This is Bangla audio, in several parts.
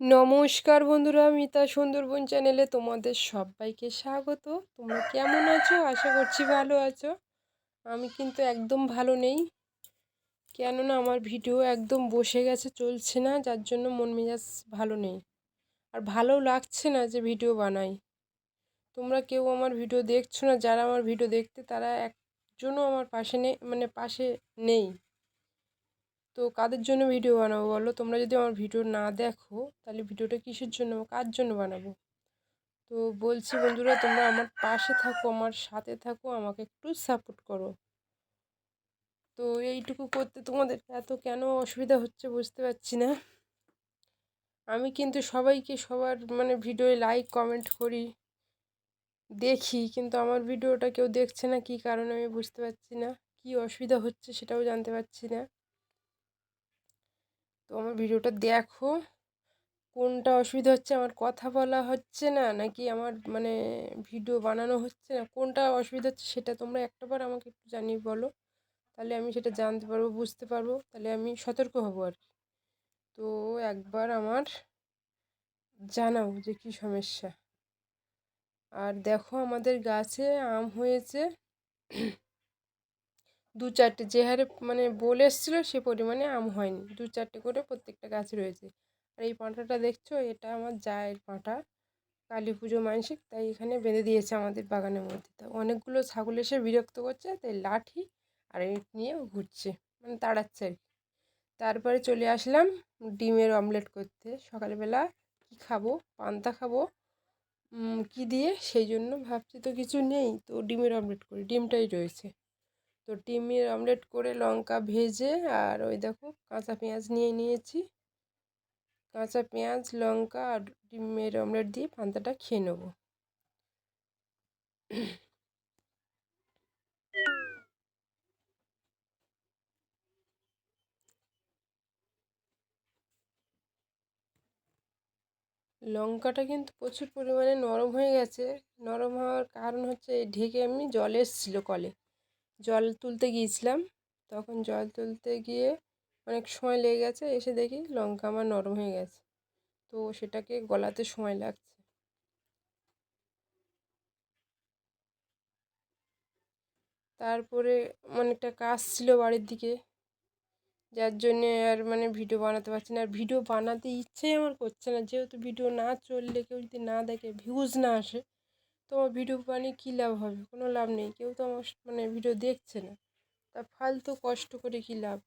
নমস্কার বন্ধুরা, মিতা সুন্দরবন চ্যানেলে তোমাদের সবাইকে স্বাগত। তোমরা কেমন আছো? আশা করছি ভালো আছো। আমি কিন্তু একদম ভালো নেই, কেননা আমার ভিডিও একদম বসে গেছে, চলছে না, যার জন্য মন মেজাজ ভালো নেই। আর ভালোও লাগছে না যে ভিডিও বানাই। তোমরা কেউ আমার ভিডিও দেখছো না, যারা আমার ভিডিও দেখতে তারা একজনও আমার পাশে নেই, মানে পাশে নেই। তো কাদের জন্য ভিডিও বানাবো বলো? তোমরা যদি আমার ভিডিও না দেখো তাহলে ভিডিওটা কিসের জন্য, কার জন্য বানাবো? তো বলছি বন্ধুরা, তোমরা আমার পাশে থাকো, আমার সাথে থাকো, আমাকে একটু সাপোর্ট করো। তো এইটুকু করতে তোমাদের এত কেন অসুবিধা হচ্ছে বুঝতে পারছি না। আমি কিন্তু সবাইকে সবার ভিডিওয়ে লাইক কমেন্ট করি, দেখি, কিন্তু আমার ভিডিওটা কেউ দেখছে না, কী কারণে আমি বুঝতে পারছি না। কী অসুবিধা হচ্ছে সেটাও জানতে পারছি না। তো আমার ভিডিওটা দেখো, কোনটা অসুবিধা হচ্ছে, আমার কথা বলা হচ্ছে না নাকি আমার ভিডিও বানানো হচ্ছে না, কোনটা অসুবিধা হচ্ছে সেটা তোমরা একটাবার আমাকে একটু জানিয়ে বলো। তাহলে আমি সেটা জানতে পারবো, বুঝতে পারবো, তাহলে আমি সতর্ক হব আর কি। তো একবার আমার জানাও যে কী সমস্যা। আর দেখো, আমাদের গাছে আম হয়েছে 2-4টে, যে হারে বলে এসেছিলো সে পরিমাণে আম হয়নি, 2-4টে করে প্রত্যেকটা গাছে রয়েছে। আর এই পাঁঠাটা দেখছো, এটা আমার জায়ের পাঁঠা, কালী পুজো মানসিক, তাই এখানে বেঁধে দিয়েছে আমাদের বাগানের মধ্যে। তা অনেকগুলো ছাগল এসে বিরক্ত করছে, তাই লাঠি আর ইট নিয়ে ঘুরছে, তাড়াচ্ছে আর কি। তারপরে চলে আসলাম ডিমের অমলেট করতে। সকালবেলা কি খাবো, পান্তা খাবো, কি দিয়ে, সেই জন্য ভাবছি তো কিছু নেই, তো ডিমের অমলেট করি, ডিমটাই রয়েছে। তো ডিমের অমলেট করে লঙ্কা ভেজে, আর ওই দেখো কাঁচা পেঁয়াজ নিয়ে নিয়েছি, কাঁচা পেঁয়াজ লঙ্কা আর ডিমের অমলেট দিয়ে পান্তাটা খেয়ে নেবো। লঙ্কাটা কিন্তু প্রচুর পরিমাণে নরম হয়ে গেছে। নরম হওয়ার কারণ হচ্ছে, ঢেকে আমি জল এসেছিলো কলে, জল তুলতে গিয়েছিলাম, তখন জল তুলতে গিয়ে অনেক সময় লেগে গেছে, এসে দেখি লঙ্কা আমার নরম হয়ে গেছে, তো সেটাকে গলাতে সময় লাগছে। তারপরে অনেকটা কাজ ছিল বাড়ির দিকে, যার জন্যে আর ভিডিও বানাতে পারছি না। আর ভিডিও বানাতে ইচ্ছেই আমার করছে না, যেহেতু ভিডিও না চললে, কেউ যদি না দেখে, ভিউজ না আসে, তো আমার ভিডিও বানিয়ে কী লাভ হবে? কোনো লাভ নেই, কেউ তো আমার ভিডিও দেখছে না, তা ফালতু কষ্ট করে কী লাভ?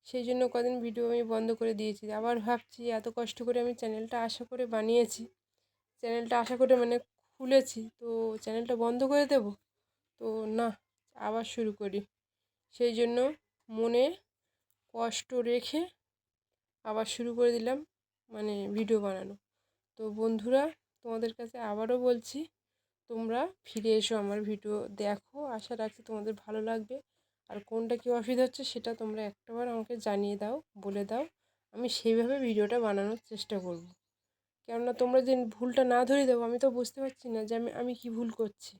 সেই জন্য কদিন ভিডিও আমি বন্ধ করে দিয়েছি। আবার ভাবছি, এত কষ্ট করে আমি চ্যানেলটা আশা করে বানিয়েছি, চ্যানেলটা আশা করে খুলেছি, তো চ্যানেলটা বন্ধ করে দেব? তো না, আবার শুরু করি। সেই জন্য মনে কষ্ট রেখে আবার শুরু করে দিলাম ভিডিও বানানো। তো বন্ধুরা, তোমাদের কাছে আবারও বলছি, তোমরা ফিরে এসো, আমার ভিডিও দেখো, আশা রাখছি তোমাদের ভালো লাগবে। আর কোনটা কী অসুবিধা হচ্ছে সেটা তোমরা একটাবার আমাকে জানিয়ে দাও, বলে দাও, আমি সেইভাবে ভিডিওটা বানানোর চেষ্টা করব। কেননা তোমরা যে ভুলটা না ধরিয়ে দেবো, আমি তো বুঝতে পারছি না যে আমি কী ভুল করছি।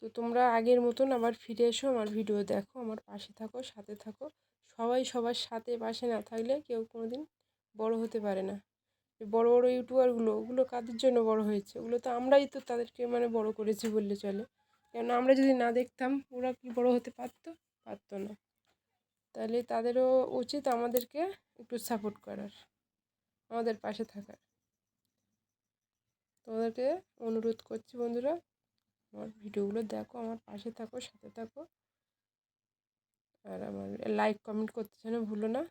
তো তোমরা আগের মতন আবার ফিরে এসো, আমার ভিডিও দেখো, আমার পাশে থাকো, সাথে থাকো। সবাই সবার সাথে পাশে না থাকলে কেউ কোনো দিন বড়ো হতে পারে না। বড় বড় ইউটিউবারগুলো, ওগুলো কাদের জন্য বড় হয়েছে? ওগুলো তো আমরাই তো তাদেরকে বড় করেছি বললে চলে। কেন আমরা যদি না দেখতাম, ওরা কি বড় হতে পারতো? পারতো না। তাহলে তাদেরও উচিত আমাদেরকে একটু সাপোর্ট করার, আমাদের পাশে থাকার। তোমাদেরকে অনুরোধ করছি বন্ধুরা, আমার ভিডিওগুলো দেখো, আমার পাশে থাকো, সাথে থাকো, আর আমার লাইক কমেন্ট করতে যেন ভুলো না।